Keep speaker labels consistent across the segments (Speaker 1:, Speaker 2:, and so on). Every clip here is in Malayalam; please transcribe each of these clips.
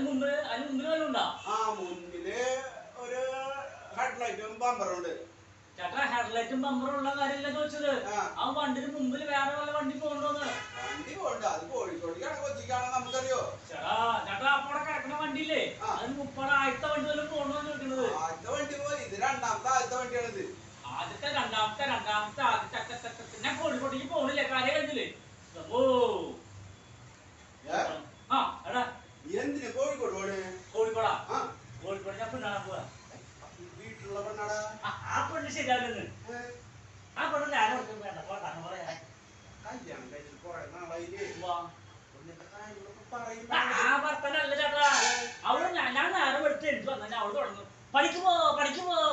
Speaker 1: മുമ്പില് വല്ലതും ഉണ്ടോ?
Speaker 2: മുന്നില് ഒരു ഹെഡ്ലൈറ്റും ബമ്പറുണ്ട്.
Speaker 1: ചേട്ടാ ഹെഡ്ലൈറ്റും ബമ്പറും ഉള്ള കാര്യമല്ല ചോദിച്ചത്. ആ വണ്ടിന് മുമ്പിൽ വേറെ വല്ല വണ്ടി പോകണ്ടോന്ന്.
Speaker 2: വണ്ടി പോകണ്ട, അത് കോഴിക്കോട്ടേക്കാണ് കൊച്ചിക്കാണോ നമുക്കറിയോ.
Speaker 1: ചേട്ടാ അവിടെ കിടക്കുന്ന വണ്ടിയില്ലേ, അത് മുപ്പത് ആദ്യത്തെ വണ്ടി വല്ലതും പോകണ്ടോന്ന് ചോദിക്കുന്നത്.
Speaker 2: ആദ്യത്തെ വണ്ടി പോയി, ഇത് രണ്ടാമത്തെ ആദ്യത്തെ വണ്ടിയാണിത്.
Speaker 1: ആദ്യത്തെ രണ്ടാമത്തെ ആദ്യത്തെ ഞാൻ കോഴിക്കോട്ടേക്ക് പോകണില്ലേ, കാര്യം കഴിഞ്ഞില്ലേ. ഓ എടാ
Speaker 2: എന്തിനാ കോഴിക്കോട് പോണേ?
Speaker 1: കോഴിക്കോടാ? കോഴിക്കോട് ഞാൻ പെണ്ണാണാൻ പോവാ.
Speaker 2: വീട്ടിലുള്ള പെണ്ണാടാ?
Speaker 1: ആ പെണ്ണ് ശരിയാവില്ലെന്ന്. ആ പെണ്ണ് ഞാൻ വേണ്ട കഥ പറയാ.
Speaker 2: കല്യാണം കഴിച്ചിട്ട് കൊറേ നാളായില്ലേ?
Speaker 1: ആ ഭർത്തനല്ല ചേട്ടാ. അവള് ഞാൻ നേരം എടുത്ത് എനിക്ക് വന്നാൽ അവള് തുടങ്ങും പണിക്ക് പോകുന്നു.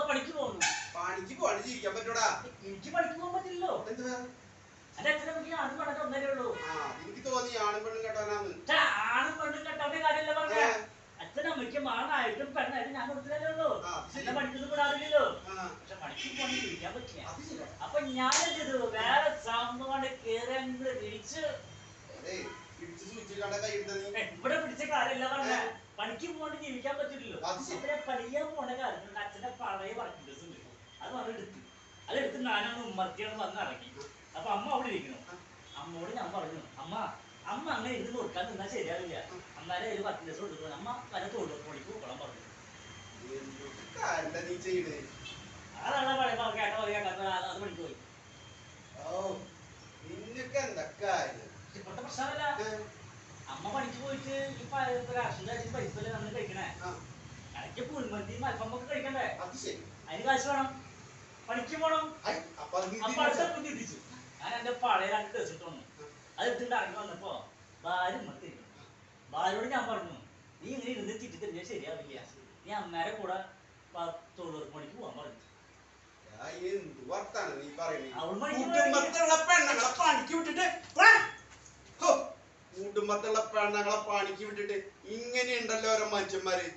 Speaker 2: പണിക്ക് പോവാണ് ജീവിക്കാൻ പറ്റൂടാ?
Speaker 1: എനിക്ക് പണിക്ക് പോകാൻ പറ്റില്ലല്ലോ. എന്റെ അച്ഛനമ്മക്ക് ആദ്യം പണക്കെ ഒന്നരേ ഉള്ളൂ.
Speaker 2: എനിക്ക് തോന്നി ആണും പെണ്ണും കെട്ടാനാന്ന്.
Speaker 1: ആണും പെണ്ണും കെട്ടാന്റെ കാര്യമല്ല പറഞ്ഞ. അച്ഛനമ്മയ്ക്ക് ആണായിട്ടും പെണ്ണായിട്ടും ഞാൻ കൊടുത്തില്ലല്ലേ ഉള്ളൂ. എന്നെ പഠിക്കുന്നത് വിടാറില്ലല്ലോ. പക്ഷെ പണിക്ക് പോകാൻ ജീവിക്കാൻ പറ്റില്ല. അപ്പൊ ഞാൻ എന്ത് ചെയ്തു, വേറെ സംഭവം കേറി ഇടിച്ച് ഇവിടെ പിടിച്ച കാര്യമല്ല പറഞ്ഞ. പണിക്ക് പോകാണ്ട് ജീവിക്കാൻ പറ്റില്ലല്ലോ. അപ്പൊ ഞാൻ പഠിക്കാൻ പോണ കാര്യം അച്ഛന്റെ പഴയ വർക്കിംഗ് ഡ്രസ് ഉണ്ട്, അത് പറഞ്ഞെടുത്ത് അതെടുത്ത് ഞാനൊന്ന് ഉമ്മർത്തിയാണ് വന്ന് ഇറങ്ങി. അപ്പൊ അമ്മ അവിടെ ഇരിക്കണം. അമ്മോട് ഞാൻ പറഞ്ഞു, അമ്മ അങ്ങനെ ഇരുന്ന് കൊടുക്കാൻ നിന്നാ ശരിയാവില്ല, അമ്മേരെ ഒരു വർക്കിംഗ് ഡ്രസ് കൊടുക്കണം, അമ്മ വല തൊഴിലുറപ്പണിക്ക് പോകണം പറഞ്ഞു. അതാണ് പഴയ അത് പണിക്ക് പോയി. ഇപ്പോഴത്തെ പ്രശ്നമല്ല, അമ്മ പണിക്ക് പോയിട്ട് ഇപ്പൊ രാഷ്ട്രീയ പൈസല്ലേ നമ്മൾ കഴിക്കണേ. ഇടയ്ക്ക് പുൽമന്തിയും അൽഫാമൊക്കെ കഴിക്കണ്ടേ, അതിന് കാശ് വേണം, പണിക്ക് പോണം. അപ്പൊ അടുത്ത ബുദ്ധി തിരിച്ചു. ഞാൻ എന്റെ പഴയ 2 ഡ്രസ് ഇട്ട് വന്നു. അത് എടുത്തിട്ട് ഇറങ്ങി വന്നപ്പോ ഭാര്യ ഉമ്മത്തിരിക്കും. ഭാര്യയോട് ഞാൻ പറഞ്ഞു, നീ ഇങ്ങനെ ഇരുന്ന് ചിറ്റി തിരിഞ്ഞാൽ ശരിയാവില്ല, നീ അമ്മേരെ കൂടെ തൊഴിലുറപ്പണിക്ക് പോകാൻ പറഞ്ഞു.
Speaker 2: കുടുംബത്തുള്ള പെണ്ണുങ്ങളെ പണിക്ക് വിട്ടിട്ട് ഇങ്ങനെയുണ്ടല്ലോ ഓരോ മനുഷ്യന്മാര്.